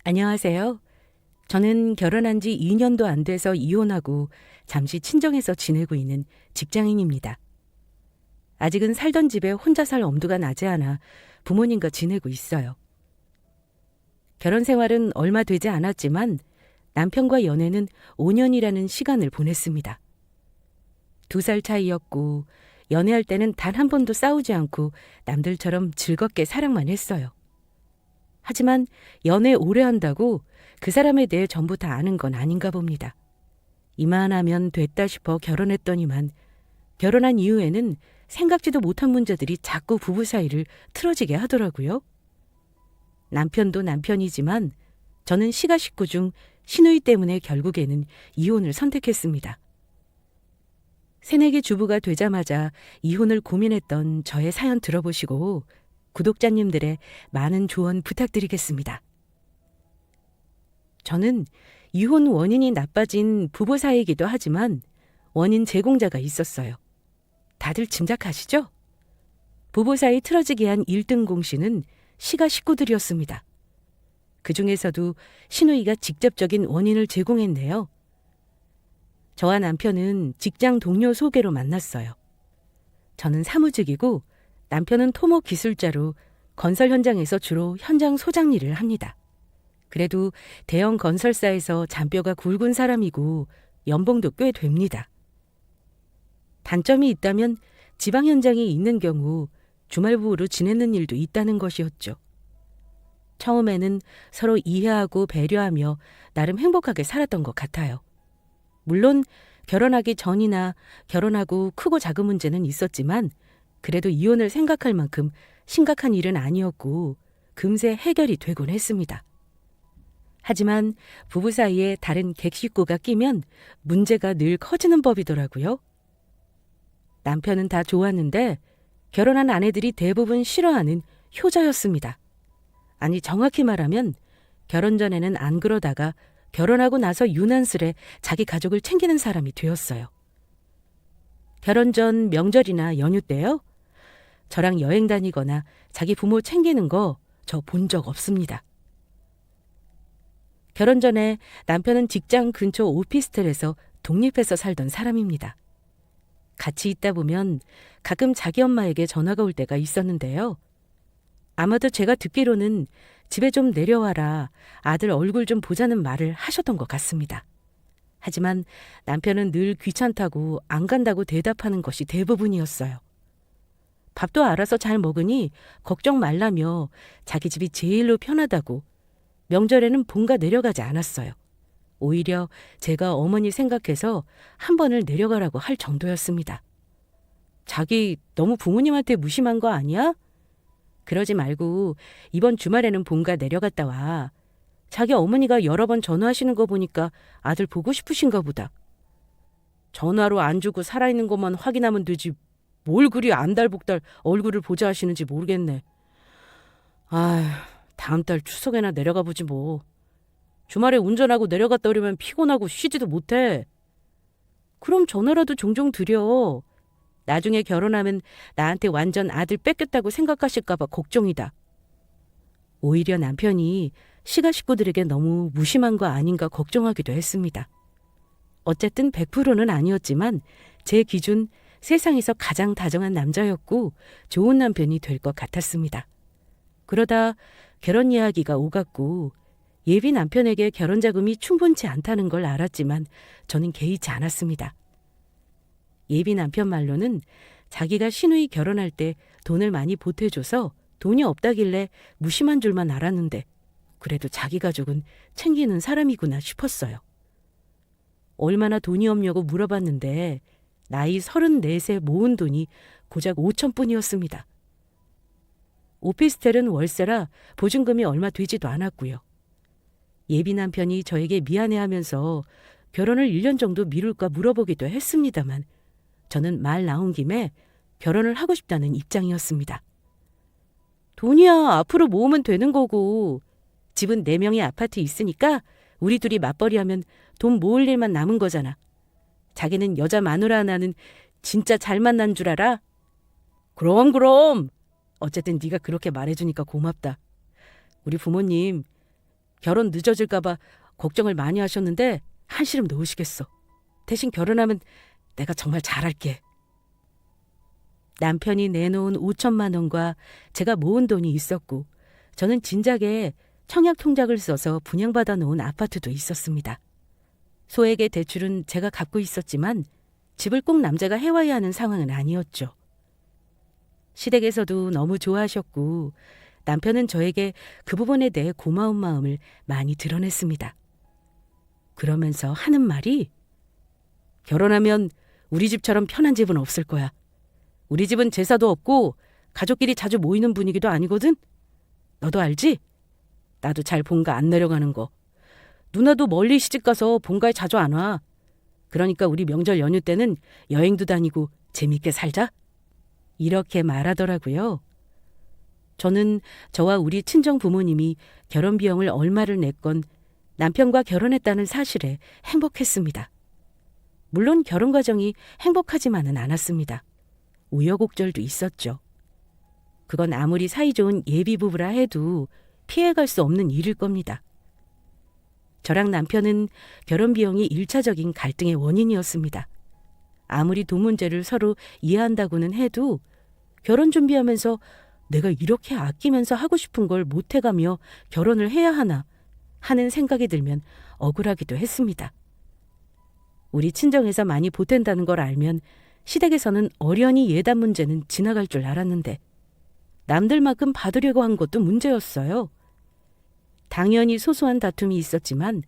안녕하세요. 저는 결혼한 지 2년도 안 돼서 이혼하고 잠시 친정에서 지내고 있는 직장인입니다. 아직은 살던 집에 혼자 살 엄두가 나지 않아 부모님과 지내고 있어요. 결혼 생활은 얼마 되지 않았지만 남편과 연애는 5년이라는 시간을 보냈습니다. 2살 차이였고 연애할 때는 단 한 번도 싸우지 않고 남들처럼 즐겁게 사랑만 했어요. 하지만 연애 오래 한다고 그 사람에 대해 전부 다 아는 건 아닌가 봅니다. 이만하면 됐다 싶어 결혼했더니만 결혼한 이후에는 생각지도 못한 문제들이 자꾸 부부 사이를 틀어지게 하더라고요. 남편도 남편이지만 저는 시가 식구 중 시누이 때문에 결국에는 이혼을 선택했습니다. 새내기 주부가 되자마자 이혼을 고민했던 저의 사연 들어보시고 구독자님들의 많은 조언 부탁드리겠습니다. 저는 이혼 원인이 나빠진 부부 사이이기도 하지만 원인 제공자가 있었어요. 다들 짐작하시죠? 부부 사이 틀어지게 한 1등 공신은 시가 식구들이었습니다. 그 중에서도 시누이가 직접적인 원인을 제공했네요. 저와 남편은 직장 동료 소개로 만났어요. 저는 사무직이고 남편은 토목 기술자로 건설 현장에서 주로 현장 소장 일을 합니다. 그래도 대형 건설사에서 잔뼈가 굵은 사람이고 연봉도 꽤 됩니다. 단점이 있다면 지방 현장이 있는 경우 주말 부부로 지내는 일도 있다는 것이었죠. 처음에는 서로 이해하고 배려하며 나름 행복하게 살았던 것 같아요. 물론 결혼하기 전이나 결혼하고 크고 작은 문제는 있었지만 그래도 이혼을 생각할 만큼 심각한 일은 아니었고 금세 해결이 되곤 했습니다. 하지만 부부 사이에 다른 객식구가 끼면 문제가 늘 커지는 법이더라고요. 남편은 다 좋았는데 결혼한 아내들이 대부분 싫어하는 효자였습니다. 아니 정확히 말하면 결혼 전에는 안 그러다가 결혼하고 나서 유난스레 자기 가족을 챙기는 사람이 되었어요. 결혼 전 명절이나 연휴 때요? 저랑 여행 다니거나 자기 부모 챙기는 거 저 본 적 없습니다. 결혼 전에 남편은 직장 근처 오피스텔에서 독립해서 살던 사람입니다. 같이 있다 보면 가끔 자기 엄마에게 전화가 올 때가 있었는데요. 아마도 제가 듣기로는 집에 좀 내려와라, 아들 얼굴 좀 보자는 말을 하셨던 것 같습니다. 하지만 남편은 늘 귀찮다고 안 간다고 대답하는 것이 대부분이었어요. 밥도 알아서 잘 먹으니 걱정 말라며 자기 집이 제일로 편하다고 명절에는 본가 내려가지 않았어요. 오히려 제가 어머니 생각해서 한 번을 내려가라고 할 정도였습니다. 자기 너무 부모님한테 무심한 거 아니야? 그러지 말고 이번 주말에는 본가 내려갔다 와. 자기 어머니가 여러 번 전화하시는 거 보니까 아들 보고 싶으신가 보다. 전화로 안 주고 살아있는 것만 확인하면 되지 뭘 그리 안달복달 얼굴을 보자 하시는지 모르겠네. 아휴, 다음 달 추석에나 내려가 보지 뭐. 주말에 운전하고 내려갔다 오려면 피곤하고 쉬지도 못해. 그럼 전화라도 종종 드려. 나중에 결혼하면 나한테 완전 아들 뺏겼다고 생각하실까 봐 걱정이다. 오히려 남편이 시가 식구들에게 너무 무심한 거 아닌가 걱정하기도 했습니다. 어쨌든 100%는 아니었지만 제 기준 세상에서 가장 다정한 남자였고 좋은 남편이 될 것 같았습니다. 그러다 결혼 이야기가 오갔고 예비 남편에게 결혼 자금이 충분치 않다는 걸 알았지만 저는 개의치 않았습니다. 예비 남편 말로는 자기가 시누이 결혼할 때 돈을 많이 보태줘서 돈이 없다길래 무심한 줄만 알았는데 그래도 자기 가족은 챙기는 사람이구나 싶었어요. 얼마나 돈이 없냐고 물어봤는데 나이 34세 모은 돈이 고작 5천뿐이었습니다. 오피스텔은 월세라 보증금이 얼마 되지도 않았고요. 예비 남편이 저에게 미안해하면서 결혼을 1년 정도 미룰까 물어보기도 했습니다만 저는 말 나온 김에 결혼을 하고 싶다는 입장이었습니다. 돈이야 앞으로 모으면 되는 거고 집은 4명의 아파트 있으니까 우리 둘이 맞벌이하면 돈 모을 일만 남은 거잖아. 자기는 여자 마누라 하나는 진짜 잘 만난 줄 알아? 그럼. 어쨌든 네가 그렇게 말해주니까 고맙다. 우리 부모님 결혼 늦어질까봐 걱정을 많이 하셨는데 한시름 놓으시겠어. 대신 결혼하면 내가 정말 잘할게. 남편이 내놓은 5천만 원과 제가 모은 돈이 있었고 저는 진작에 청약 통장을 써서 분양받아 놓은 아파트도 있었습니다. 소액의 대출은 제가 갚고 있었지만 집을 꼭 남자가 해와야 하는 상황은 아니었죠. 시댁에서도 너무 좋아하셨고 남편은 저에게 그 부분에 대해 고마운 마음을 많이 드러냈습니다. 그러면서 하는 말이 결혼하면 우리 집처럼 편한 집은 없을 거야. 우리 집은 제사도 없고 가족끼리 자주 모이는 분위기도 아니거든. 너도 알지? 나도 잘 본가 안 내려가는 거. 누나도 멀리 시집가서 본가에 자주 안 와. 그러니까 우리 명절 연휴 때는 여행도 다니고 재밌게 살자. 이렇게 말하더라고요. 저는 저와 우리 친정 부모님이 결혼 비용을 얼마를 냈건 남편과 결혼했다는 사실에 행복했습니다. 물론 결혼 과정이 행복하지만은 않았습니다. 우여곡절도 있었죠. 그건 아무리 사이좋은 예비부부라 해도 피해갈 수 없는 일일 겁니다. 저랑 남편은 결혼 비용이 1차적인 갈등의 원인이었습니다. 아무리 돈 문제를 서로 이해한다고는 해도 결혼 준비하면서 내가 이렇게 아끼면서 하고 싶은 걸 못해가며 결혼을 해야 하나 하는 생각이 들면 억울하기도 했습니다. 우리 친정에서 많이 보탠다는 걸 알면 시댁에서는 어련히 예단 문제는 지나갈 줄 알았는데 남들만큼 받으려고 한 것도 문제였어요. 당연히 소소한 다툼이 있었지만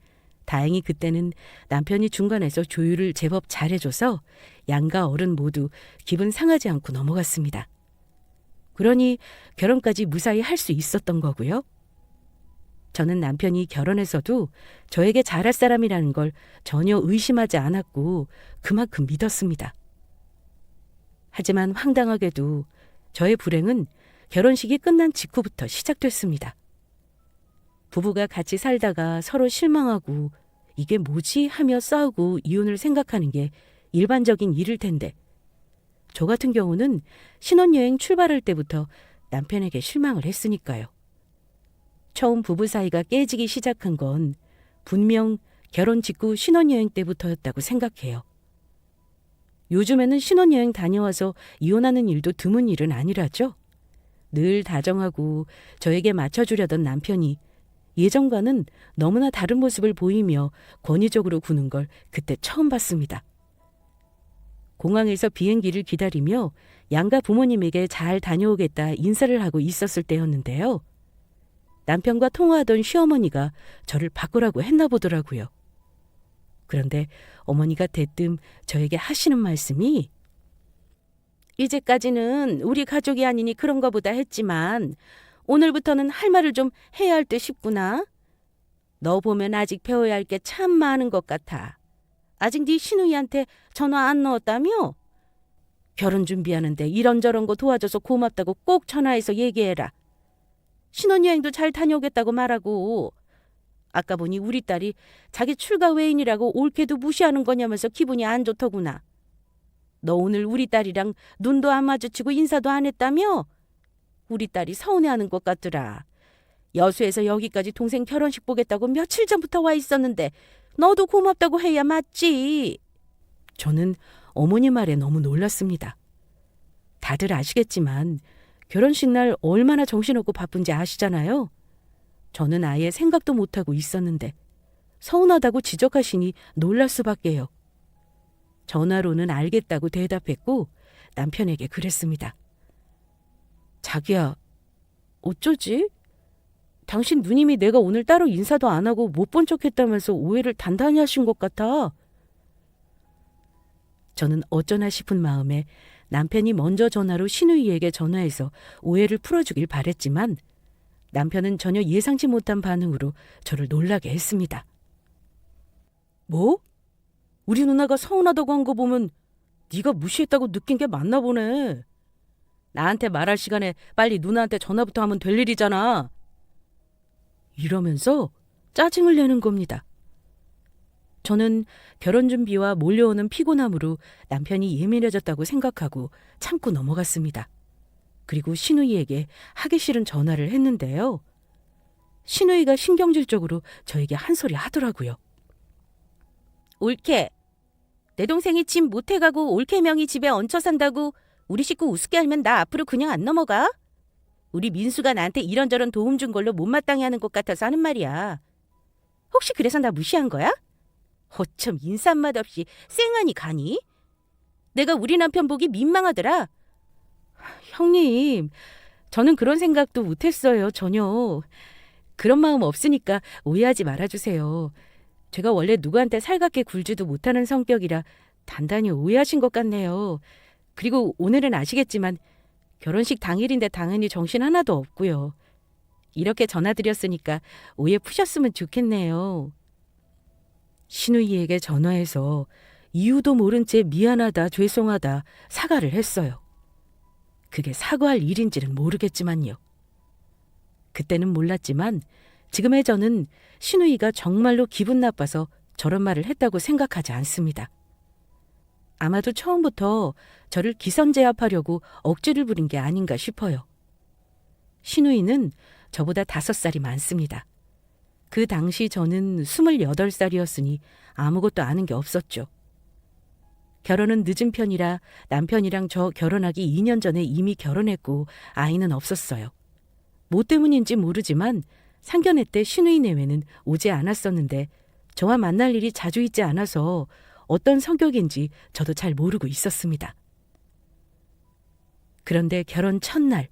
다행히 그때는 남편이 중간에서 조율을 제법 잘해줘서 양가 어른 모두 기분 상하지 않고 넘어갔습니다. 그러니 결혼까지 무사히 할 수 있었던 거고요. 저는 남편이 결혼해서도 저에게 잘할 사람이라는 걸 전혀 의심하지 않았고 그만큼 믿었습니다. 하지만 황당하게도 저의 불행은 결혼식이 끝난 직후부터 시작됐습니다. 부부가 같이 살다가 서로 실망하고 이게 뭐지 하며 싸우고 이혼을 생각하는 게 일반적인 일일 텐데 저 같은 경우는 신혼여행 출발할 때부터 남편에게 실망을 했으니까요. 처음 부부 사이가 깨지기 시작한 건 분명 결혼 직후 신혼여행 때부터였다고 생각해요. 요즘에는 신혼여행 다녀와서 이혼하는 일도 드문 일은 아니라죠. 늘 다정하고 저에게 맞춰주려던 남편이 예전과는 너무나 다른 모습을 보이며 권위적으로 구는 걸 그때 처음 봤습니다. 공항에서 비행기를 기다리며 양가 부모님에게 잘 다녀오겠다 인사를 하고 있었을 때였는데요. 남편과 통화하던 시어머니가 저를 바꾸라고 했나 보더라고요. 그런데 어머니가 대뜸 저에게 하시는 말씀이 이제까지는 우리 가족이 아니니 그런가 보다 했지만 오늘부터는 할 말을 좀 해야 할 듯 싶구나. 너 보면 아직 배워야 할 게 참 많은 것 같아. 아직 네 시누이한테 전화 안 넣었다며? 결혼 준비하는데 이런저런 거 도와줘서 고맙다고 꼭 전화해서 얘기해라. 신혼여행도 잘 다녀오겠다고 말하고. 아까 보니 우리 딸이 자기 출가 외인이라고 옳게도 무시하는 거냐면서 기분이 안 좋더구나. 너 오늘 우리 딸이랑 눈도 안 마주치고 인사도 안 했다며? 우리 딸이 서운해하는 것 같더라. 여수에서 여기까지 동생 결혼식 보겠다고 며칠 전부터 와 있었는데 너도 고맙다고 해야 맞지. 저는 어머니 말에 너무 놀랐습니다. 다들 아시겠지만 결혼식 날 얼마나 정신없고 바쁜지 아시잖아요. 저는 아예 생각도 못하고 있었는데 서운하다고 지적하시니 놀랄 수밖에요. 전화로는 알겠다고 대답했고 남편에게 그랬습니다. 자기야, 어쩌지? 당신 누님이 내가 오늘 따로 인사도 안 하고 못 본 척했다면서 오해를 단단히 하신 것 같아. 저는 어쩌나 싶은 마음에 남편이 먼저 전화로 시누이에게 전화해서 오해를 풀어주길 바랬지만 남편은 전혀 예상치 못한 반응으로 저를 놀라게 했습니다. 뭐? 우리 누나가 서운하다고 한 거 보면 네가 무시했다고 느낀 게 맞나 보네. 나한테 말할 시간에 빨리 누나한테 전화부터 하면 될 일이잖아. 이러면서 짜증을 내는 겁니다. 저는 결혼 준비와 몰려오는 피곤함으로 남편이 예민해졌다고 생각하고 참고 넘어갔습니다. 그리고 시누이에게 하기 싫은 전화를 했는데요. 신우이가 신경질적으로 저에게 한 소리 하더라고요. 올케, 내 동생이 집 못해가고 올케 명이 집에 얹혀 산다고 우리 식구 우습게 알면 나 앞으로 그냥 안 넘어가? 우리 민수가 나한테 이런저런 도움 준 걸로 못마땅해 하는 것 같아서 하는 말이야. 혹시 그래서 나 무시한 거야? 어쩜 인사맛 없이 쌩하니 가니? 내가 우리 남편 보기 민망하더라. 형님, 저는 그런 생각도 못했어요, 전혀. 그런 마음 없으니까 오해하지 말아주세요. 제가 원래 누구한테 살갑게 굴지도 못하는 성격이라 단단히 오해하신 것 같네요. 그리고 오늘은 아시겠지만 결혼식 당일인데 당연히 정신 하나도 없고요. 이렇게 전화드렸으니까 오해 푸셨으면 좋겠네요. 신우이에게 전화해서 이유도 모른 채 미안하다, 죄송하다, 사과를 했어요. 그게 사과할 일인지는 모르겠지만요. 그때는 몰랐지만 지금의 저는 신우이가 정말로 기분 나빠서 저런 말을 했다고 생각하지 않습니다. 아마도 처음부터 저를 기선제압하려고 억지를 부린 게 아닌가 싶어요. 신우이는 저보다 5살이 많습니다. 그 당시 저는 28살이었으니 아무것도 아는 게 없었죠. 결혼은 늦은 편이라 남편이랑 저 결혼하기 2년 전에 이미 결혼했고 아이는 없었어요. 뭐 때문인지 모르지만 상견례 때 신우이 내외는 오지 않았었는데 저와 만날 일이 자주 있지 않아서 어떤 성격인지 저도 잘 모르고 있었습니다. 그런데 결혼 첫날,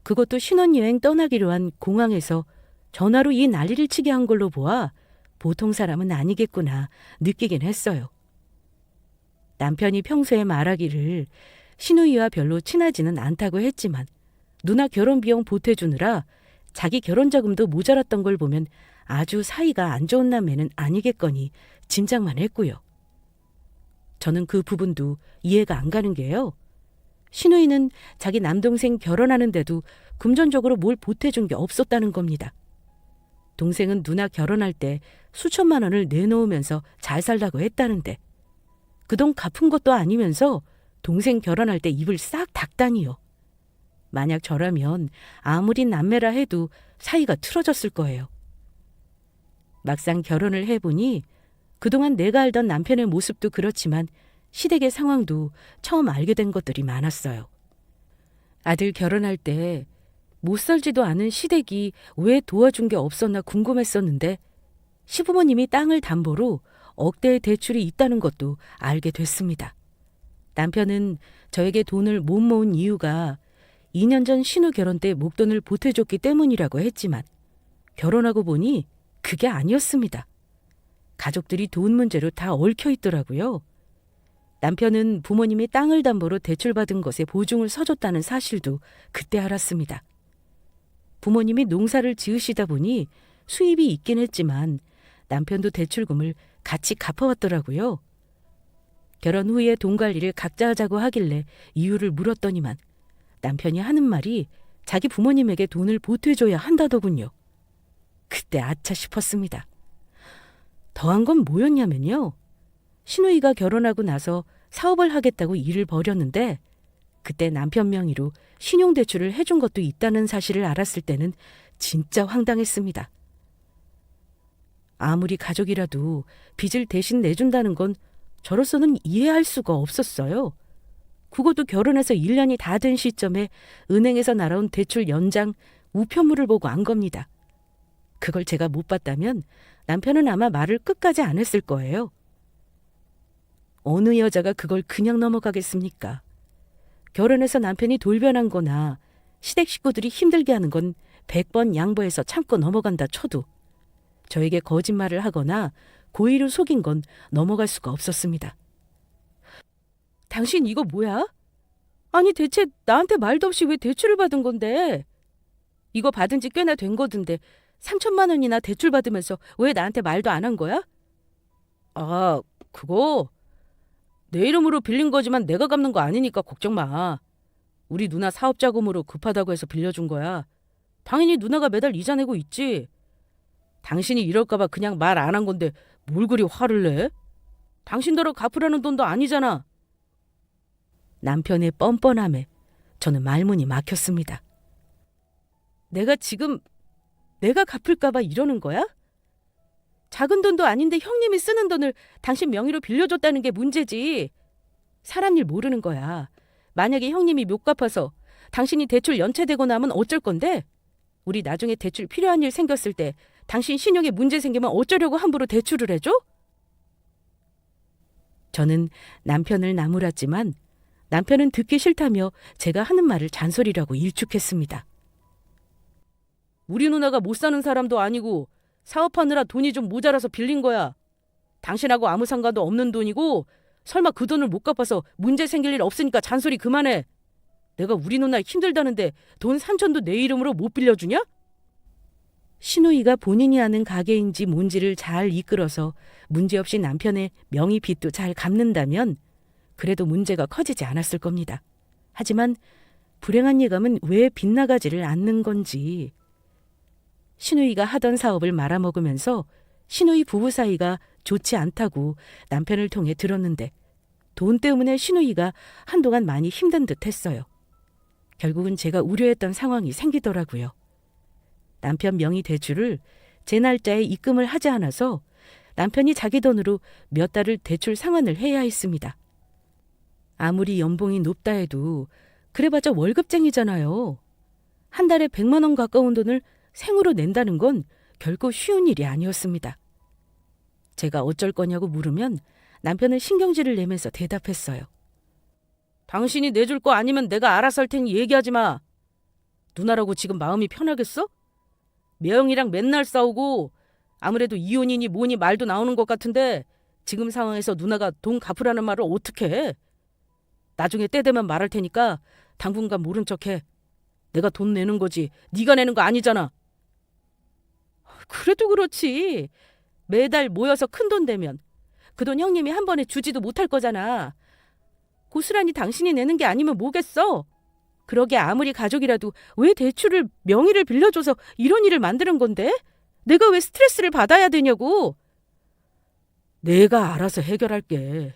그것도 신혼여행 떠나기로 한 공항에서 전화로 이 난리를 치게 한 걸로 보아 보통 사람은 아니겠구나 느끼긴 했어요. 남편이 평소에 말하기를 신우이와 별로 친하지는 않다고 했지만 누나 결혼 비용 보태주느라 자기 결혼 자금도 모자랐던 걸 보면 아주 사이가 안 좋은 남매는 아니겠거니 짐작만 했고요. 저는 그 부분도 이해가 안 가는 게요. 신우이는 자기 남동생 결혼하는데도 금전적으로 뭘 보태준 게 없었다는 겁니다. 동생은 누나 결혼할 때 수천만 원을 내놓으면서 잘 살라고 했다는데 그 돈 갚은 것도 아니면서 동생 결혼할 때 입을 싹 닫다니요. 만약 저라면 아무리 남매라 해도 사이가 틀어졌을 거예요. 막상 결혼을 해보니 그동안 내가 알던 남편의 모습도 그렇지만 시댁의 상황도 처음 알게 된 것들이 많았어요. 아들 결혼할 때 못 살지도 않은 시댁이 왜 도와준 게 없었나 궁금했었는데 시부모님이 땅을 담보로 억대의 대출이 있다는 것도 알게 됐습니다. 남편은 저에게 돈을 못 모은 이유가 2년 전 신우 결혼 때 목돈을 보태줬기 때문이라고 했지만 결혼하고 보니 그게 아니었습니다. 가족들이 돈 문제로 다 얽혀 있더라고요. 남편은 부모님이 땅을 담보로 대출받은 것에 보증을 서줬다는 사실도 그때 알았습니다. 부모님이 농사를 지으시다 보니 수입이 있긴 했지만 남편도 대출금을 같이 갚아왔더라고요. 결혼 후에 돈 관리를 각자 하자고 하길래 이유를 물었더니만 남편이 하는 말이 자기 부모님에게 돈을 보태줘야 한다더군요. 그때 아차 싶었습니다. 더한 건 뭐였냐면요. 신우이가 결혼하고 나서 사업을 하겠다고 일을 벌였는데 그때 남편 명의로 신용대출을 해준 것도 있다는 사실을 알았을 때는 진짜 황당했습니다. 아무리 가족이라도 빚을 대신 내준다는 건 저로서는 이해할 수가 없었어요. 그것도 결혼해서 1년이 다 된 시점에 은행에서 날아온 대출 연장 우편물을 보고 안 겁니다. 그걸 제가 못 봤다면 남편은 아마 말을 끝까지 안 했을 거예요. 어느 여자가 그걸 그냥 넘어가겠습니까? 결혼해서 남편이 돌변한 거나 시댁 식구들이 힘들게 하는 건 100번 양보해서 참고 넘어간다 쳐도 저에게 거짓말을 하거나 고의로 속인 건 넘어갈 수가 없었습니다. 당신 이거 뭐야? 아니 대체 나한테 말도 없이 왜 대출을 받은 건데? 이거 받은 지 꽤나 된 거던데 3천만 원이나 대출 받으면서 왜 나한테 말도 안 한 거야? 아, 그거 내 이름으로 빌린 거지만 내가 갚는 거 아니니까 걱정 마. 우리 누나 사업 자금으로 급하다고 해서 빌려준 거야. 당연히 누나가 매달 이자 내고 있지. 당신이 이럴까 봐 그냥 말 안 한 건데 뭘 그리 화를 내? 당신더러 갚으라는 돈도 아니잖아. 남편의 뻔뻔함에 저는 말문이 막혔습니다. 내가 지금 내가 갚을까봐 이러는 거야? 작은 돈도 아닌데 형님이 쓰는 돈을 당신 명의로 빌려줬다는 게 문제지. 사람 일 모르는 거야. 만약에 형님이 못 갚아서 당신이 대출 연체되고 나면 어쩔 건데? 우리 나중에 대출 필요한 일 생겼을 때 당신 신용에 문제 생기면 어쩌려고 함부로 대출을 해줘? 저는 남편을 나무랐지만 남편은 듣기 싫다며 제가 하는 말을 잔소리라고 일축했습니다. 우리 누나가 못 사는 사람도 아니고 사업하느라 돈이 좀 모자라서 빌린 거야. 당신하고 아무 상관도 없는 돈이고 설마 그 돈을 못 갚아서 문제 생길 일 없으니까 잔소리 그만해. 내가 우리 누나 힘들다는데 돈 3천도 내 이름으로 못 빌려주냐? 신우이가 본인이 아는 가게인지 뭔지를 잘 이끌어서 문제없이 남편의 명의 빚도 잘 갚는다면 그래도 문제가 커지지 않았을 겁니다. 하지만 불행한 예감은 왜 빗나가지를 않는 건지. 신우이가 하던 사업을 말아먹으면서 신우이 부부 사이가 좋지 않다고 남편을 통해 들었는데 돈 때문에 신우이가 한동안 많이 힘든 듯 했어요. 결국은 제가 우려했던 상황이 생기더라고요. 남편 명의 대출을 제 날짜에 입금을 하지 않아서 남편이 자기 돈으로 몇 달을 대출 상환을 해야 했습니다. 아무리 연봉이 높다 해도 그래봤자 월급쟁이잖아요. 한 달에 100만 원 가까운 돈을 생으로 낸다는 건 결코 쉬운 일이 아니었습니다. 제가 어쩔 거냐고 물으면 남편은 신경질을 내면서 대답했어요. 당신이 내줄 거 아니면 내가 알아서 할 테니 얘기하지 마. 누나라고 지금 마음이 편하겠어? 매형이랑 맨날 싸우고 아무래도 이혼이니 뭐니 말도 나오는 것 같은데 지금 상황에서 누나가 돈 갚으라는 말을 어떻게 해? 나중에 때 되면 말할 테니까 당분간 모른 척해. 내가 돈 내는 거지 네가 내는 거 아니잖아. 그래도 그렇지. 매달 모여서 큰 돈 되면 그 돈 형님이 한 번에 주지도 못할 거잖아. 고스란히 당신이 내는 게 아니면 뭐겠어? 그러게 아무리 가족이라도 왜 대출을 명의를 빌려줘서 이런 일을 만드는 건데? 내가 왜 스트레스를 받아야 되냐고. 내가 알아서 해결할게.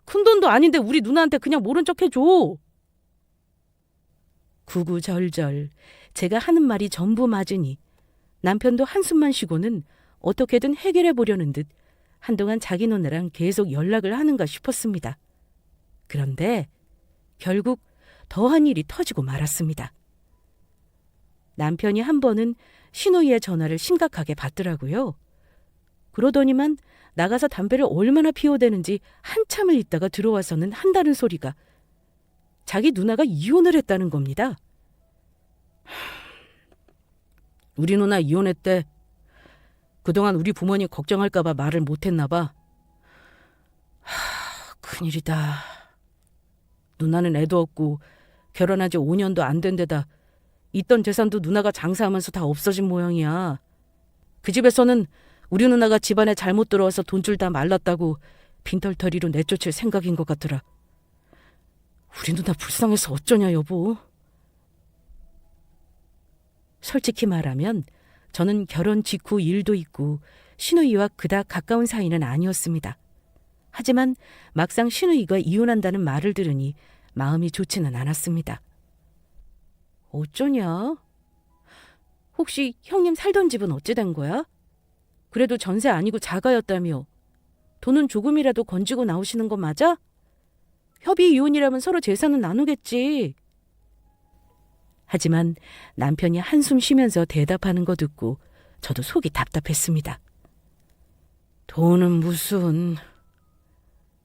큰 돈도 아닌데 우리 누나한테 그냥 모른 척 해줘. 구구절절 제가 하는 말이 전부 맞으니 남편도 한숨만 쉬고는 어떻게든 해결해 보려는 듯 한동안 자기 누나랑 계속 연락을 하는가 싶었습니다. 그런데 결국 더한 일이 터지고 말았습니다. 남편이 한 번은 신우이의 전화를 심각하게 받더라고요. 그러더니만 나가서 담배를 얼마나 피워대는지 한참을 있다가 들어와서는 한다는 소리가 자기 누나가 이혼을 했다는 겁니다. 우리 누나 이혼했대. 그동안 우리 부모님 걱정할까 봐 말을 못했나 봐. 큰일이다. 누나는 애도 없고 결혼한 지 5년도 안 된 데다 있던 재산도 누나가 장사하면서 다 없어진 모양이야. 그 집에서는 우리 누나가 집안에 잘못 들어와서 돈줄 다 말랐다고 빈털터리로 내쫓을 생각인 것 같더라. 우리 누나 불쌍해서 어쩌냐 여보. 솔직히 말하면 저는 결혼 직후 일도 있고 신우이와 그닥 가까운 사이는 아니었습니다. 하지만 막상 신우이가 이혼한다는 말을 들으니 마음이 좋지는 않았습니다. 어쩌냐? 혹시 형님 살던 집은 어찌 된 거야? 그래도 전세 아니고 자가였다며. 돈은 조금이라도 건지고 나오시는 거 맞아? 협의 이혼이라면 서로 재산은 나누겠지. 하지만 남편이 한숨 쉬면서 대답하는 거 듣고 저도 속이 답답했습니다. 돈은 무슨...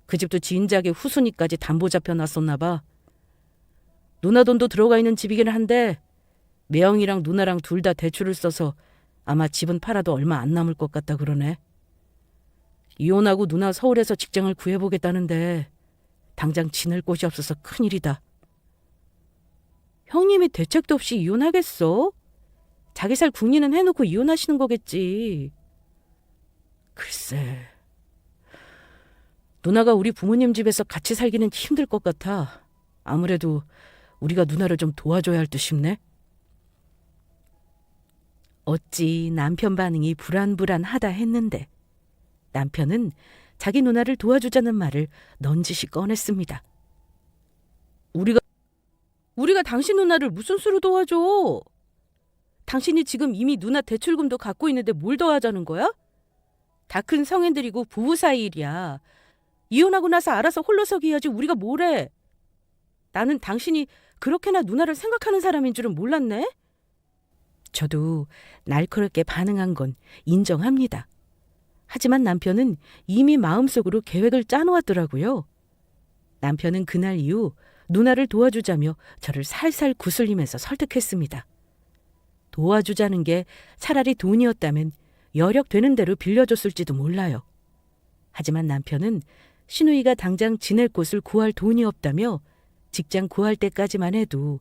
그 집도 진작에 후순위까지 담보 잡혀놨었나 봐. 누나 돈도 들어가 있는 집이긴 한데 매형이랑 누나랑 둘 다 대출을 써서 아마 집은 팔아도 얼마 안 남을 것 같다 그러네. 이혼하고 누나 서울에서 직장을 구해보겠다는데 당장 지낼 곳이 없어서 큰일이다. 형님이 대책도 없이 이혼하겠어? 자기 살 궁리는 해놓고 이혼하시는 거겠지. 글쎄... 누나가 우리 부모님 집에서 같이 살기는 힘들 것 같아. 아무래도 우리가 누나를 좀 도와줘야 할 듯 싶네. 어찌 남편 반응이 불안불안하다 했는데 남편은 자기 누나를 도와주자는 말을 넌지시 꺼냈습니다. 우리가 당신 누나를 무슨 수로 도와줘? 당신이 지금 이미 누나 대출금도 갖고 있는데 뭘 더 하자는 거야? 다 큰 성인들이고 부부 사이 일이야. 이혼하고 나서 알아서 홀로서기 해야지 우리가 뭘 해. 나는 당신이 그렇게나 누나를 생각하는 사람인 줄은 몰랐네. 저도 날카롭게 반응한 건 인정합니다. 하지만 남편은 이미 마음속으로 계획을 짜놓았더라고요. 남편은 그날 이후 누나를 도와주자며 저를 살살 구슬리면서 설득했습니다. 도와주자는 게 차라리 돈이었다면 여력되는 대로 빌려줬을지도 몰라요. 하지만 남편은 신우이가 당장 지낼 곳을 구할 돈이 없다며 직장 구할 때까지만 해도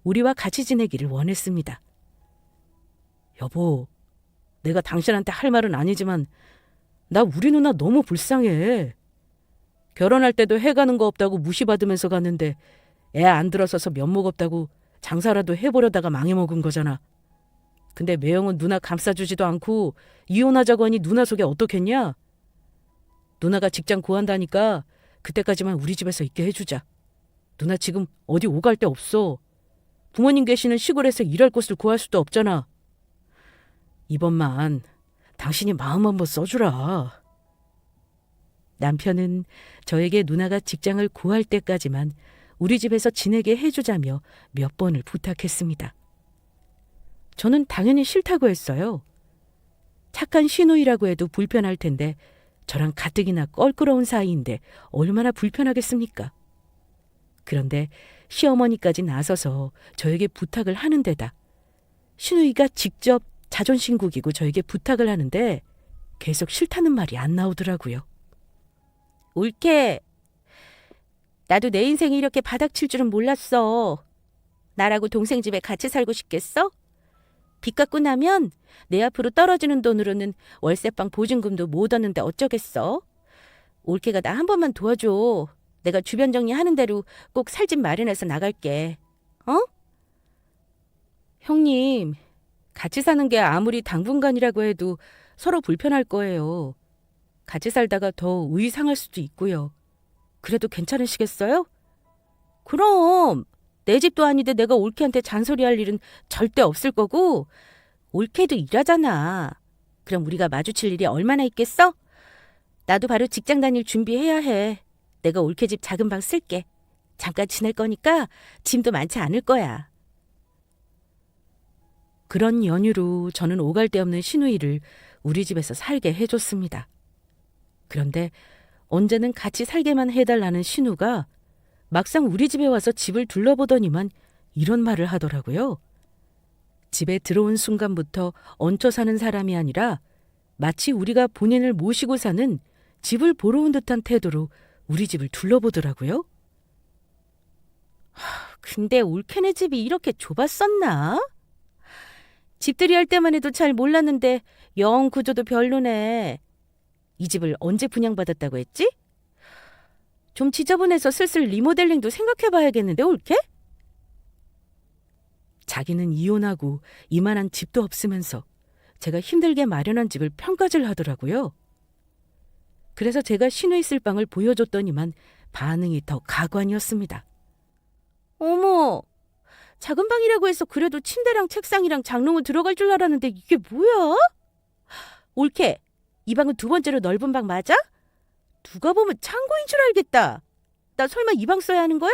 우리와 같이 지내기를 원했습니다. 여보, 내가 당신한테 할 말은 아니지만 나 우리 누나 너무 불쌍해. 결혼할 때도 해가는 거 없다고 무시받으면서 갔는데 애 안 들어서서 면목 없다고 장사라도 해보려다가 망해먹은 거잖아. 근데 매형은 누나 감싸주지도 않고 이혼하자고 하니 누나 속에 어떻겠냐? 누나가 직장 구한다니까 그때까지만 우리 집에서 있게 해주자. 누나 지금 어디 오갈 데 없어. 부모님 계시는 시골에서 일할 곳을 구할 수도 없잖아. 이번만 당신이 마음 한번 써주라. 남편은 저에게 누나가 직장을 구할 때까지만 우리 집에서 지내게 해주자며 몇 번을 부탁했습니다. 저는 당연히 싫다고 했어요. 착한 시누이라고 해도 불편할 텐데 저랑 가뜩이나 껄끄러운 사이인데 얼마나 불편하겠습니까? 그런데 시어머니까지 나서서 저에게 부탁을 하는 데다 시누이가 직접 자존심 구기고 저에게 부탁을 하는데 계속 싫다는 말이 안 나오더라고요. 옳게. 나도 내 인생이 이렇게 바닥칠 줄은 몰랐어. 나라고 동생 집에 같이 살고 싶겠어? 빚 갚고 나면 내 앞으로 떨어지는 돈으로는 월세방 보증금도 못 얻는데 어쩌겠어? 올케가 나 한 번만 도와줘. 내가 주변 정리하는 대로 꼭 살 집 마련해서 나갈게. 어? 형님, 같이 사는 게 아무리 당분간이라고 해도 서로 불편할 거예요. 같이 살다가 더 의이 상할 수도 있고요. 그래도 괜찮으시겠어요? 그럼 내 집도 아닌데 내가 올케한테 잔소리할 일은 절대 없을 거고 올케도 일하잖아. 그럼 우리가 마주칠 일이 얼마나 있겠어? 나도 바로 직장 다닐 준비해야 해. 내가 올케 집 작은 방 쓸게. 잠깐 지낼 거니까 짐도 많지 않을 거야. 그런 연유로 저는 오갈 데 없는 시누이를 우리 집에서 살게 해줬습니다. 그런데 언제는 같이 살게만 해달라는 신우가 막상 우리 집에 와서 집을 둘러보더니만 이런 말을 하더라고요. 집에 들어온 순간부터 얹혀 사는 사람이 아니라 마치 우리가 본인을 모시고 사는 집을 보러 온 듯한 태도로 우리 집을 둘러보더라고요. 근데 올케네 집이 이렇게 좁았었나? 집들이 할 때만 해도 잘 몰랐는데 영 구조도 별로네. 이 집을 언제 분양받았다고 했지? 좀 지저분해서 슬슬 리모델링도 생각해봐야겠는데 올케? 자기는 이혼하고 이만한 집도 없으면서 제가 힘들게 마련한 집을 평가질 하더라고요. 그래서 제가 시누이 쓸 방을 보여줬더니만 반응이 더 가관이었습니다. 어머, 작은 방이라고 해서 그래도 침대랑 책상이랑 장롱을 들어갈 줄 알았는데 이게 뭐야? 올케, 이 방은 두 번째로 넓은 방 맞아? 누가 보면 창고인 줄 알겠다. 나 설마 이 방 써야 하는 거야?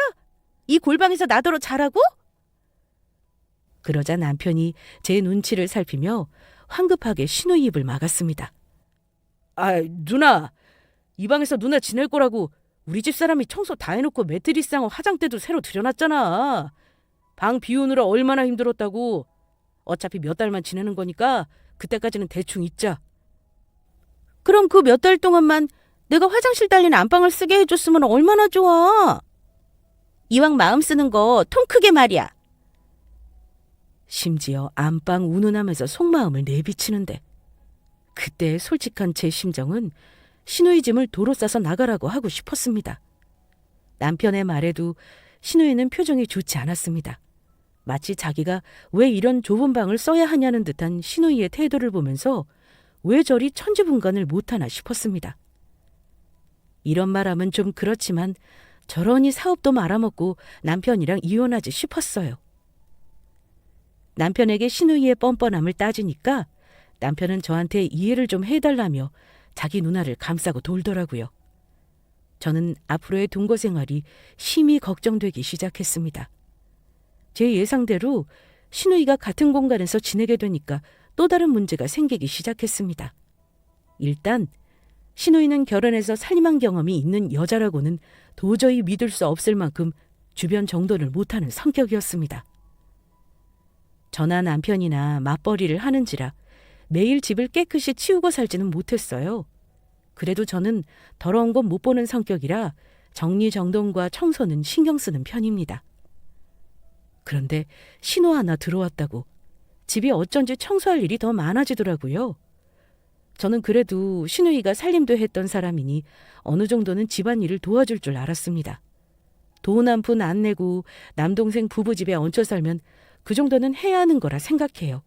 이 골방에서 나더러 자라고? 그러자 남편이 제 눈치를 살피며 황급하게 시누이 입을 막았습니다. 아, 누나. 이 방에서 누나 지낼 거라고 우리 집 사람이 청소 다 해놓고 매트리스랑 화장대도 새로 들여놨잖아. 방 비우느라 얼마나 힘들었다고. 어차피 몇 달만 지내는 거니까 그때까지는 대충 있자. 그럼 그 몇 달 동안만 내가 화장실 딸린 안방을 쓰게 해줬으면 얼마나 좋아. 이왕 마음 쓰는 거 통 크게 말이야. 심지어 안방 운운하면서 속마음을 내비치는데 그때의 솔직한 제 심정은 시누이 짐을 도로 싸서 나가라고 하고 싶었습니다. 남편의 말에도 시누이는 표정이 좋지 않았습니다. 마치 자기가 왜 이런 좁은 방을 써야 하냐는 듯한 시누이의 태도를 보면서 왜 저리 천지분간을 못하나 싶었습니다. 이런 말하면 좀 그렇지만 저러니 사업도 말아먹고 남편이랑 이혼하지 싶었어요. 남편에게 신우이의 뻔뻔함을 따지니까 남편은 저한테 이해를 좀 해달라며 자기 누나를 감싸고 돌더라고요. 저는 앞으로의 동거 생활이 심히 걱정되기 시작했습니다. 제 예상대로 신우이가 같은 공간에서 지내게 되니까 또 다른 문제가 생기기 시작했습니다. 일단 신우이는 결혼해서 살림한 경험이 있는 여자라고는 도저히 믿을 수 없을 만큼 주변 정돈을 못하는 성격이었습니다. 저나 남편이나 맞벌이를 하는지라 매일 집을 깨끗이 치우고 살지는 못했어요. 그래도 저는 더러운 건 못 보는 성격이라 정리정돈과 청소는 신경 쓰는 편입니다. 그런데 신호 하나 들어왔다고 집이 어쩐지 청소할 일이 더 많아지더라고요. 저는 그래도 신우이가 살림도 했던 사람이니 어느 정도는 집안일을 도와줄 줄 알았습니다. 돈 한 푼 안 내고 남동생 부부집에 얹혀 살면 그 정도는 해야 하는 거라 생각해요.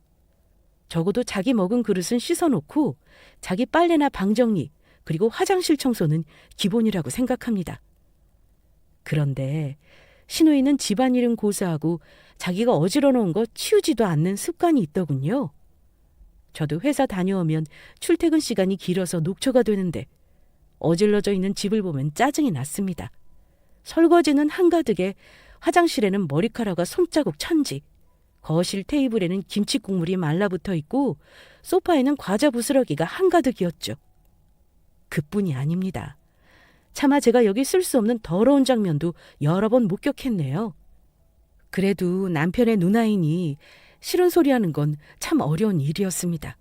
적어도 자기 먹은 그릇은 씻어놓고 자기 빨래나 방 정리 그리고 화장실 청소는 기본이라고 생각합니다. 그런데 신우이는 집안일은 고사하고 자기가 어지러놓은 거 치우지도 않는 습관이 있더군요. 저도 회사 다녀오면 출퇴근 시간이 길어서 녹초가 되는데 어질러져 있는 집을 보면 짜증이 났습니다. 설거지는 한가득에 화장실에는 머리카락과 손자국 천지, 거실 테이블에는 김치 국물이 말라붙어 있고 소파에는 과자 부스러기가 한가득이었죠. 그뿐이 아닙니다. 차마 제가 여기 쓸 수 없는 더러운 장면도 여러 번 목격했네요. 그래도 남편의 누나이니 싫은 소리 하는 건 참 어려운 일이었습니다.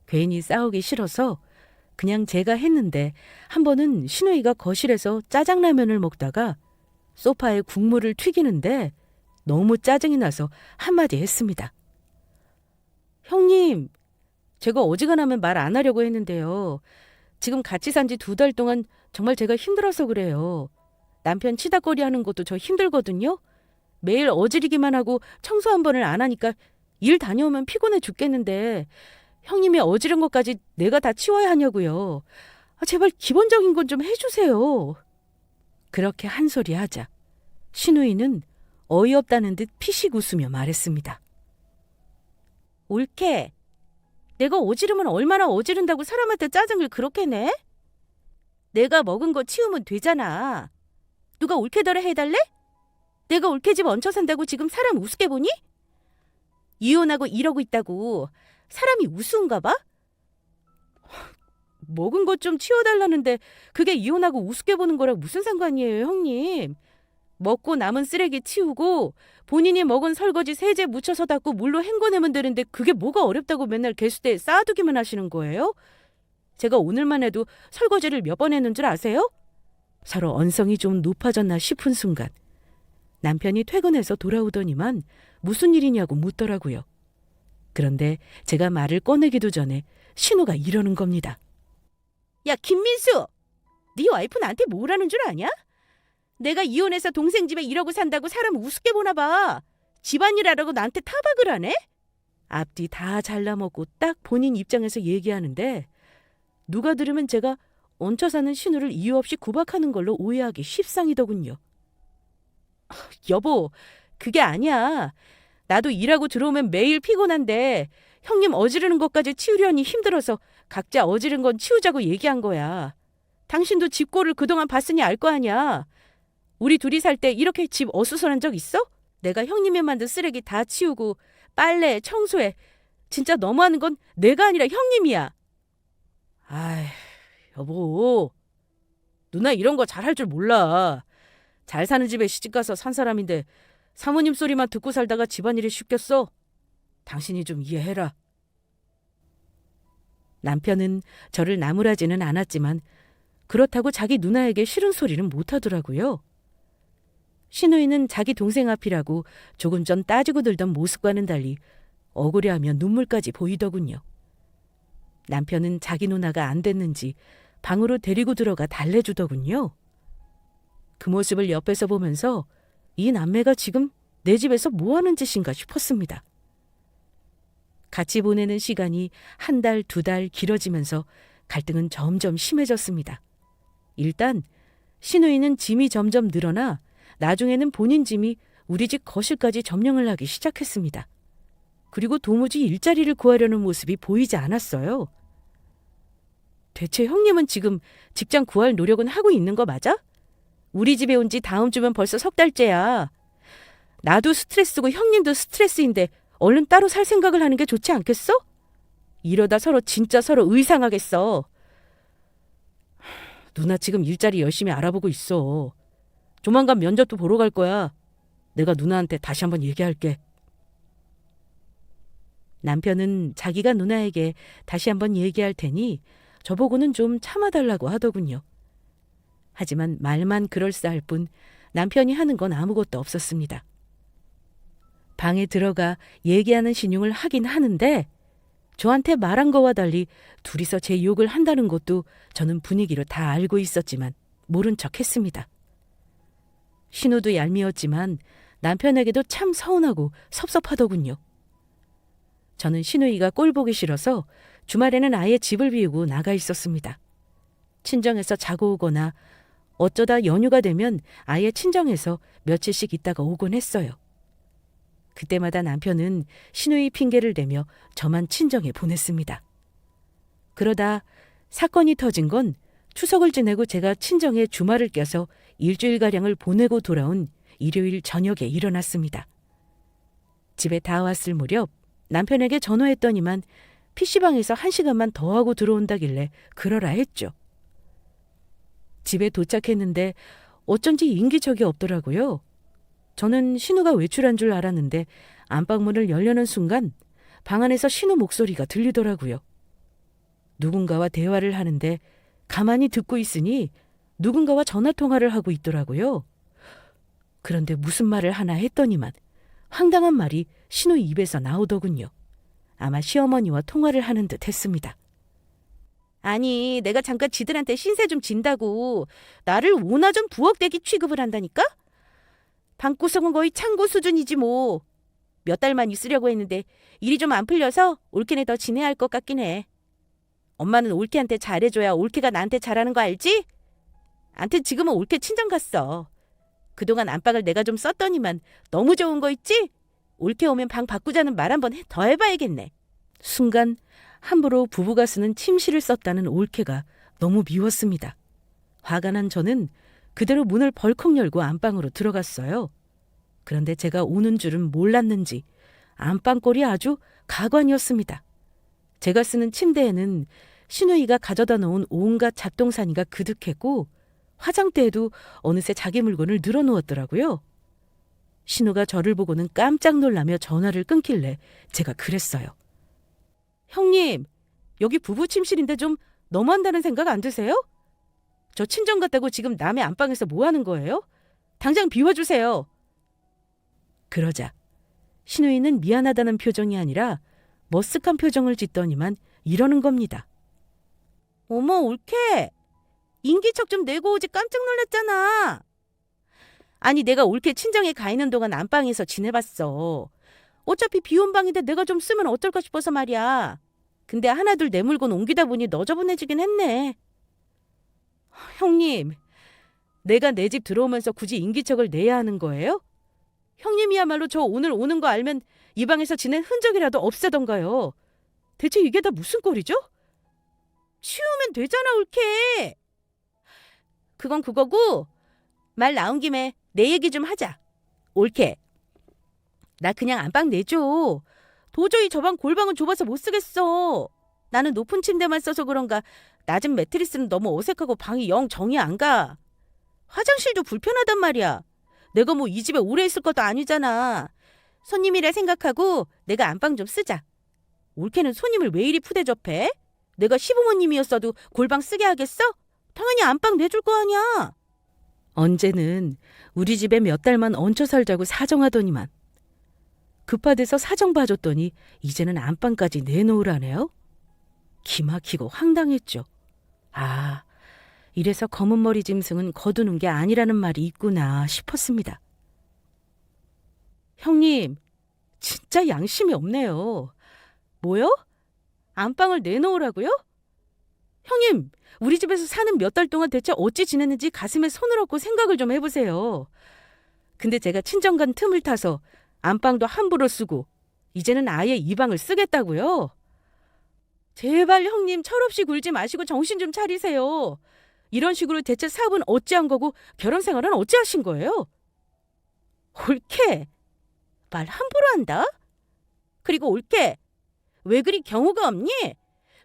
괜히 싸우기 싫어서 그냥 제가 했는데 한 번은 신우이가 거실에서 짜장라면을 먹다가 소파에 국물을 튀기는데 너무 짜증이 나서 한마디 했습니다. 형님, 제가 어지간하면 말 안 하려고 했는데요. 지금 같이 산 지 2달 동안 정말 제가 힘들어서 그래요. 남편 치다거리 하는 것도 저 힘들거든요. 매일 어지르기만 하고 청소 한 번을 안 하니까 일 다녀오면 피곤해 죽겠는데 형님이 어지른 것까지 내가 다 치워야 하냐고요. 제발 기본적인 건 좀 해주세요. 그렇게 한 소리 하자 신우이는 어이없다는 듯 피식 웃으며 말했습니다. 옳게. 내가 어지르면 얼마나 어지른다고 사람한테 짜증을 그렇게 내? 내가 먹은 거 치우면 되잖아. 누가 옳게더라 해달래? 내가 옳게 집 얹혀 산다고 지금 사람 우습게 보니? 이혼하고 이러고 있다고 사람이 우스운가 봐? 먹은 것 좀 치워달라는데 그게 이혼하고 우습게 보는 거랑 무슨 상관이에요, 형님? 먹고 남은 쓰레기 치우고 본인이 먹은 설거지 세제 묻혀서 닦고 물로 헹궈내면 되는데 그게 뭐가 어렵다고 맨날 개수대에 쌓아두기만 하시는 거예요? 제가 오늘만 해도 설거지를 몇 번 했는 줄 아세요? 서로 언성이 좀 높아졌나 싶은 순간 남편이 퇴근해서 돌아오더니만 무슨 일이냐고 묻더라고요. 그런데 제가 말을 꺼내기도 전에 신우가 이러는 겁니다. 야, 김민수! 네 와이프 나한테 뭐라는 줄 아냐? 내가 이혼해서 동생 집에 이러고 산다고 사람 우습게 보나 봐. 집안일 하라고 나한테 타박을 하네? 앞뒤 다 잘라먹고 딱 본인 입장에서 얘기하는데 누가 들으면 제가 얹혀 사는 신우를 이유 없이 구박하는 걸로 오해하기 십상이더군요. 여보, 그게 아니야. 나도 일하고 들어오면 매일 피곤한데 형님 어지르는 것까지 치우려니 힘들어서 각자 어지른 건 치우자고 얘기한 거야. 당신도 집꼴을 그동안 봤으니 알 거 아니야. 우리 둘이 살 때 이렇게 집 어수선한 적 있어? 내가 형님이 만든 쓰레기 다 치우고 빨래, 청소해. 진짜 너무하는 건 내가 아니라 형님이야. 아이, 여보. 누나 이런 거 잘할 줄 몰라. 잘 사는 집에 시집가서 산 사람인데 사모님 소리만 듣고 살다가 집안일이 쉽겠어? 당신이 좀 이해해라. 남편은 저를 나무라지는 않았지만 그렇다고 자기 누나에게 싫은 소리는 못하더라고요. 신우이는 자기 동생 앞이라고 조금 전 따지고 들던 모습과는 달리 억울해하며 눈물까지 보이더군요. 남편은 자기 누나가 안 됐는지 방으로 데리고 들어가 달래주더군요. 그 모습을 옆에서 보면서 이 남매가 지금 내 집에서 뭐하는 짓인가 싶었습니다. 같이 보내는 시간이 1달, 2달 길어지면서 갈등은 점점 심해졌습니다. 일단 신우이는 짐이 점점 늘어나 나중에는 본인 짐이 우리 집 거실까지 점령을 하기 시작했습니다. 그리고 도무지 일자리를 구하려는 모습이 보이지 않았어요. 대체 형님은 지금 직장 구할 노력은 하고 있는 거 맞아? 우리 집에 온 지 다음 주면 벌써 3달째야. 나도 스트레스고 형님도 스트레스인데 얼른 따로 살 생각을 하는 게 좋지 않겠어? 이러다 진짜 서로 의상하겠어. 누나 지금 일자리 열심히 알아보고 있어. 조만간 면접도 보러 갈 거야. 내가 누나한테 다시 한번 얘기할게. 남편은 자기가 누나에게 다시 한번 얘기할 테니 저보고는 좀 참아달라고 하더군요. 하지만 말만 그럴싸할 뿐 남편이 하는 건 아무것도 없었습니다. 방에 들어가 얘기하는 신용을 하긴 하는데 저한테 말한 거와 달리 둘이서 제 욕을 한다는 것도 저는 분위기로 다 알고 있었지만 모른 척 했습니다. 신우도 얄미웠지만 남편에게도 참 서운하고 섭섭하더군요. 저는 신우이가 꼴 보기 싫어서 주말에는 아예 집을 비우고 나가 있었습니다. 친정에서 자고 오거나 어쩌다 연휴가 되면 아예 친정에서 며칠씩 있다가 오곤 했어요. 그때마다 남편은 신우이 핑계를 대며 저만 친정에 보냈습니다. 그러다 사건이 터진 건 추석을 지내고 제가 친정에 주말을 껴서 일주일가량을 보내고 돌아온 일요일 저녁에 일어났습니다. 집에 다 왔을 무렵 남편에게 전화했더니만 PC방에서 1시간만 더 하고 들어온다길래 그러라 했죠. 집에 도착했는데 어쩐지 인기척이 없더라고요. 저는 신우가 외출한 줄 알았는데 안방문을 열려는 순간 방 안에서 신우 목소리가 들리더라고요. 누군가와 대화를 하는데 가만히 듣고 있으니 누군가와 전화통화를 하고 있더라고요. 그런데 무슨 말을 하나 했더니만 황당한 말이 신우 입에서 나오더군요. 아마 시어머니와 통화를 하는 듯 했습니다. 아니, 내가 잠깐 지들한테 신세 좀 진다고 나를 오나전 부엌대기 취급을 한다니까? 방구석은 거의 창고 수준이지 뭐. 몇 달만 있으려고 했는데 일이 좀 안 풀려서 올케네 더 지내야 할 것 같긴 해. 엄마는 올케한테 잘해줘야 올케가 나한테 잘하는 거 알지? 암튼 지금은 올케 친정 갔어. 그동안 안방을 내가 좀 썼더니만 너무 좋은 거 있지? 올케 오면 방 바꾸자는 말 한번 더 해봐야겠네. 순간 함부로 부부가 쓰는 침실을 썼다는 올케가 너무 미웠습니다. 화가 난 저는 그대로 문을 벌컥 열고 안방으로 들어갔어요. 그런데 제가 오는 줄은 몰랐는지 안방꼴이 아주 가관이었습니다. 제가 쓰는 침대에는 신우이가 가져다 놓은 온갖 잡동사니가 그득했고 화장대에도 어느새 자기 물건을 늘어놓았더라고요. 신우가 저를 보고는 깜짝 놀라며 전화를 끊길래 제가 그랬어요. 형님, 여기 부부 침실인데 좀 너무한다는 생각 안 드세요? 저 친정 갔다고 지금 남의 안방에서 뭐 하는 거예요? 당장 비워주세요. 그러자 신우이는 미안하다는 표정이 아니라 머쓱한 표정을 짓더니만 이러는 겁니다. 어머, 올케. 인기척 좀 내고 오지 깜짝 놀랐잖아. 아니, 내가 올케 친정에 가 있는 동안 안방에서 지내봤어. 어차피 비온 방인데 내가 좀 쓰면 어떨까 싶어서 말이야. 근데 하나둘 내 물건 옮기다 보니 너저분해지긴 했네. 형님, 내가 내 집 들어오면서 굳이 인기척을 내야 하는 거예요? 형님이야말로 저 오늘 오는 거 알면 이 방에서 지낸 흔적이라도 없애던가요. 대체 이게 다 무슨 꼴이죠? 치우면 되잖아, 올케. 그건 그거고 말 나온 김에 내 얘기 좀 하자. 올케, 나 그냥 안방 내줘. 도저히 저 방 골방은 좁아서 못 쓰겠어. 나는 높은 침대만 써서 그런가 낮은 매트리스는 너무 어색하고 방이 영 정이 안 가. 화장실도 불편하단 말이야. 내가 뭐 이 집에 오래 있을 것도 아니잖아. 손님이라 생각하고 내가 안방 좀 쓰자. 올케는 손님을 왜 이리 푸대접해? 내가 시부모님이었어도 골방 쓰게 하겠어? 당연히 안방 내줄 거 아니야. 언제는 우리 집에 몇 달만 얹혀 살자고 사정하더니만 급하대서 사정 봐줬더니 이제는 안방까지 내놓으라네요. 기막히고 황당했죠. 아, 이래서 검은 머리 짐승은 거두는 게 아니라는 말이 있구나 싶었습니다. 형님, 진짜 양심이 없네요. 뭐요? 안방을 내놓으라고요? 형님, 우리 집에서 사는 몇 달 동안 대체 어찌 지냈는지 가슴에 손을 얹고 생각을 좀 해보세요. 근데 제가 친정 간 틈을 타서 안방도 함부로 쓰고 이제는 아예 이 방을 쓰겠다고요? 제발 형님 철없이 굴지 마시고 정신 좀 차리세요. 이런 식으로 대체 사업은 어찌한 거고 결혼 생활은 어찌하신 거예요? 옳게 말 함부로 한다? 그리고 옳게 왜 그리 경우가 없니?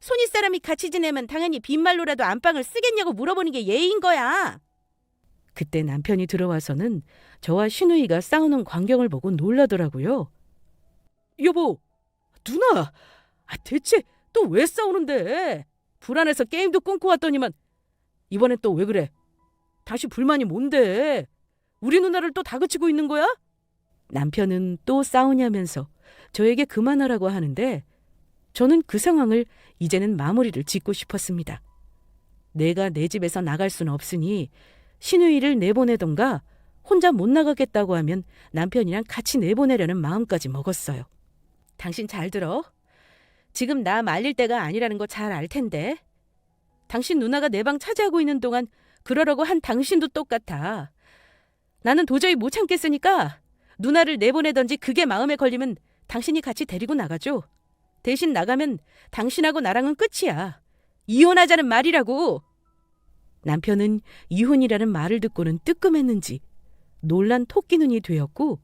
손윗 사람이 같이 지내면 당연히 빈말로라도 안방을 쓰겠냐고 물어보는 게 예의인 거야. 그때 남편이 들어와서는 저와 신우이가 싸우는 광경을 보고 놀라더라고요. 여보, 누나, 대체 또 왜 싸우는데? 불안해서 게임도 끊고 왔더니만 이번엔 또 왜 그래? 다시 불만이 뭔데? 우리 누나를 또 다그치고 있는 거야? 남편은 또 싸우냐면서 저에게 그만하라고 하는데 저는 그 상황을 이제는 마무리를 짓고 싶었습니다. 내가 내 집에서 나갈 수는 없으니 신우이를 내보내던가 혼자 못 나가겠다고 하면 남편이랑 같이 내보내려는 마음까지 먹었어요. 당신 잘 들어. 지금 나 말릴 때가 아니라는 거 잘 알 텐데. 당신 누나가 내 방 차지하고 있는 동안 그러려고 한 당신도 똑같아. 나는 도저히 못 참겠으니까 누나를 내보내던지 그게 마음에 걸리면 당신이 같이 데리고 나가줘. 대신 나가면 당신하고 나랑은 끝이야. 이혼하자는 말이라고. 남편은 이혼이라는 말을 듣고는 뜨끔했는지 놀란 토끼 눈이 되었고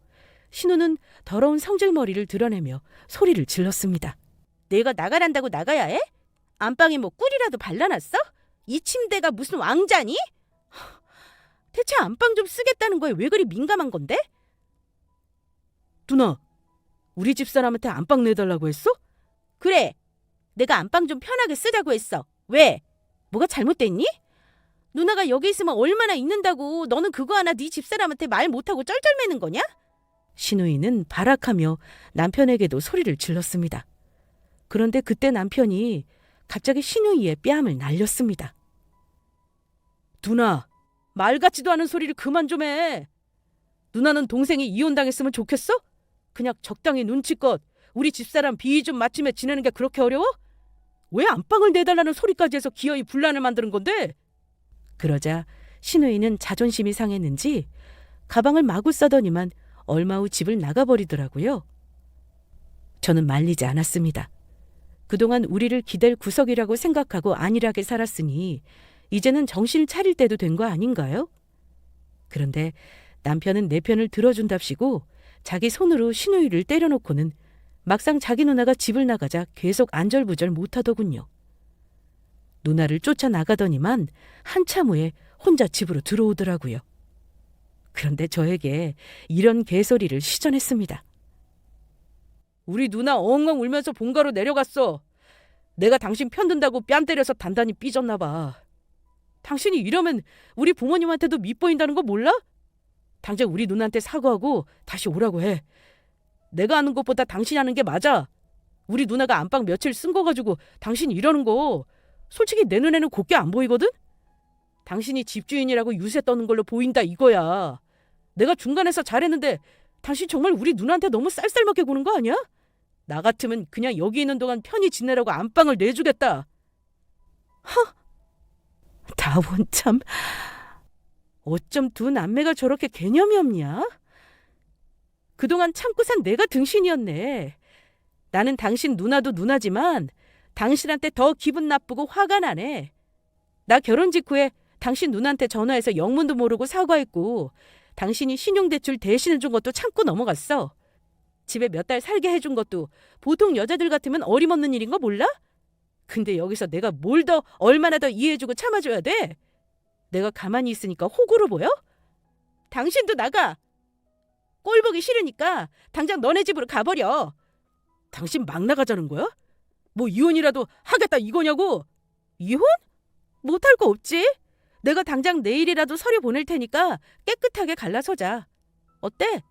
신우는 더러운 성질머리를 드러내며 소리를 질렀습니다. 내가 나가란다고 나가야 해? 안방에 뭐 꿀이라도 발라놨어? 이 침대가 무슨 왕자니? 대체 안방 좀 쓰겠다는 거에 왜 그리 민감한 건데? 누나, 우리 집사람한테 안방 내달라고 했어? 그래, 내가 안방 좀 편하게 쓰자고 했어. 왜? 뭐가 잘못됐니? 누나가 여기 있으면 얼마나 있는다고 너는 그거 하나 네 집사람한테 말 못하고 쩔쩔매는 거냐? 신우이는 발악하며 남편에게도 소리를 질렀습니다. 그런데 그때 남편이 갑자기 신우이의 뺨을 날렸습니다. 누나, 말 같지도 않은 소리를 그만 좀 해. 누나는 동생이 이혼당했으면 좋겠어? 그냥 적당히 눈치껏 우리 집사람 비위 좀 맞추며 지내는 게 그렇게 어려워? 왜 안방을 내달라는 소리까지 해서 기어이 분란을 만드는 건데? 그러자 신우이는 자존심이 상했는지 가방을 마구 싸더니만 얼마 후 집을 나가버리더라고요. 저는 말리지 않았습니다. 그동안 우리를 기댈 구석이라고 생각하고 안일하게 살았으니 이제는 정신을 차릴 때도 된 거 아닌가요? 그런데 남편은 내 편을 들어준답시고 자기 손으로 신우이를 때려놓고는 막상 자기 누나가 집을 나가자 계속 안절부절 못하더군요. 누나를 쫓아나가더니만 한참 후에 혼자 집으로 들어오더라고요. 그런데 저에게 이런 개소리를 시전했습니다. 우리 누나 엉엉 울면서 본가로 내려갔어. 내가 당신 편든다고 뺨 때려서 단단히 삐졌나 봐. 당신이 이러면 우리 부모님한테도 밉보인다는 거 몰라? 당장 우리 누나한테 사과하고 다시 오라고 해. 내가 하는 것보다 당신이 하는 게 맞아. 우리 누나가 안방 며칠 쓴 거 가지고 당신이 이러는 거 솔직히 내 눈에는 곱게 안 보이거든? 당신이 집주인이라고 유세 떠는 걸로 보인다 이거야. 내가 중간에서 잘했는데 당신 정말 우리 누나한테 너무 쌀쌀맞게 구는 거 아니야? 나 같으면 그냥 여기 있는 동안 편히 지내라고 안방을 내주겠다. 다원 참. 어쩜 두 남매가 저렇게 개념이 없냐? 그동안 참고 산 내가 등신이었네. 나는 당신 누나도 누나지만 당신한테 더 기분 나쁘고 화가 나네. 나 결혼 직후에 당신 누나한테 전화해서 영문도 모르고 사과했고 당신이 신용대출 대신해준 것도 참고 넘어갔어. 집에 몇 달 살게 해준 것도 보통 여자들 같으면 어림없는 일인 거 몰라? 근데 여기서 내가 뭘 더 얼마나 더 이해해주고 참아줘야 돼? 내가 가만히 있으니까 호구로 보여? 당신도 나가. 꼴 보기 싫으니까 당장 너네 집으로 가버려. 당신 막 나가자는 거야? 뭐 이혼이라도 하겠다 이거냐고? 이혼? 못할 거 없지. 내가 당장 내일이라도 서류 보낼 테니까 깨끗하게 갈라서자. 어때?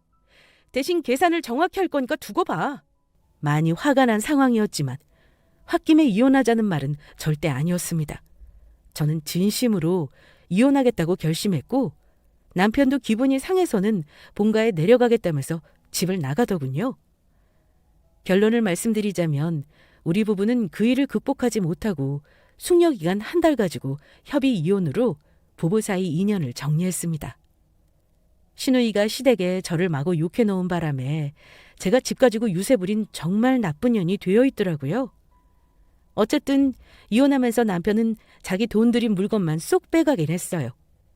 대신 계산을 정확히 할 거니까 두고 봐. 많이 화가 난 상황이었지만 홧김에 이혼하자는 말은 절대 아니었습니다. 저는 진심으로 이혼하겠다고 결심했고 남편도 기분이 상해서는 본가에 내려가겠다면서 집을 나가더군요. 결론을 말씀드리자면 우리 부부는 그 일을 극복하지 못하고 숙려기간 한 달 가지고 협의 이혼으로 부부 사이 인연을 정리했습니다. 시누이가 시댁에 저를 마구 욕해놓은 바람에 제가 집 가지고 유세 부린 정말 나쁜 년이 되어 있더라고요. 어쨌든 이혼하면서 남편은 자기 돈 들인 물건만 쏙 빼가긴 했어요.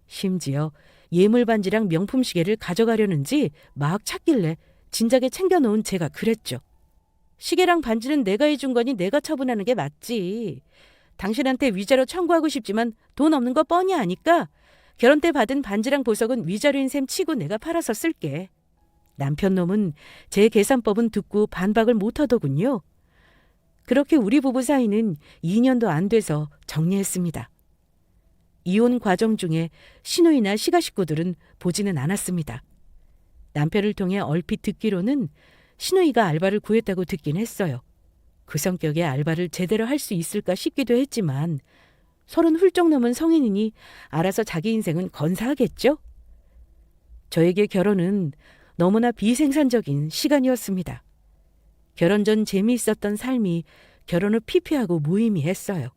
심지어 예물 반지랑 명품 시계를 가져가려는지 막 찾길래 진작에 챙겨놓은 제가 그랬죠. 시계랑 반지는 내가 해준 거니 내가 처분하는 게 맞지. 당신한테 위자료 청구하고 싶지만 돈 없는 거 뻔히 아니까 결혼 때 받은 반지랑 보석은 위자료인 셈 치고 내가 팔아서 쓸게. 남편 놈은 제 계산법은 듣고 반박을 못하더군요. 그렇게 우리 부부 사이는 2년도 안 돼서 정리했습니다. 이혼 과정 중에 시누이나 시가 식구들은 보지는 않았습니다. 남편을 통해 얼핏 듣기로는 시누이가 알바를 구했다고 듣긴 했어요. 그 성격의 알바를 제대로 할 수 있을까 싶기도 했지만 30 훌쩍 넘은 성인이니 알아서 자기 인생은 건사하겠죠? 저에게 결혼은 너무나 비생산적인 시간이었습니다. 결혼 전 재미있었던 삶이 결혼 후 피폐하고 무의미했어요.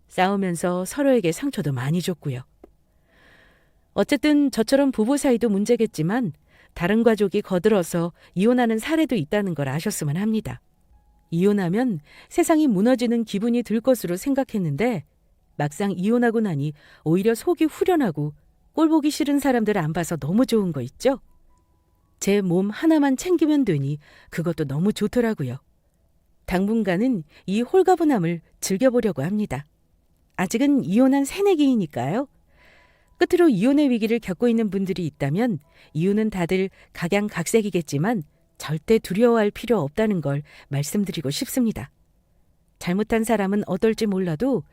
싸우면서 서로에게 상처도 많이 줬고요. 어쨌든 저처럼 부부 사이도 문제겠지만 다른 가족이 거들어서 이혼하는 사례도 있다는 걸 아셨으면 합니다. 이혼하면 세상이 무너지는 기분이 들 것으로 생각했는데 막상 이혼하고 나니 오히려 속이 후련하고 꼴 보기 싫은 사람들 안 봐서 너무 좋은 거 있죠? 제 몸 하나만 챙기면 되니 그것도 너무 좋더라고요. 당분간은 이 홀가분함을 즐겨보려고 합니다. 아직은 이혼한 새내기이니까요. 끝으로 이혼의 위기를 겪고 있는 분들이 있다면 이유는 다들 각양각색이겠지만 절대 두려워할 필요 없다는 걸 말씀드리고 싶습니다. 잘못한 사람은 어떨지 몰라도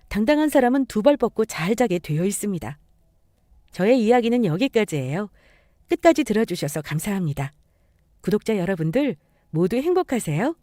당당한 사람은 두 발 뻗고 잘 자게 되어 있습니다. 저의 이야기는 여기까지예요. 끝까지 들어주셔서 감사합니다. 구독자 여러분들 모두 행복하세요.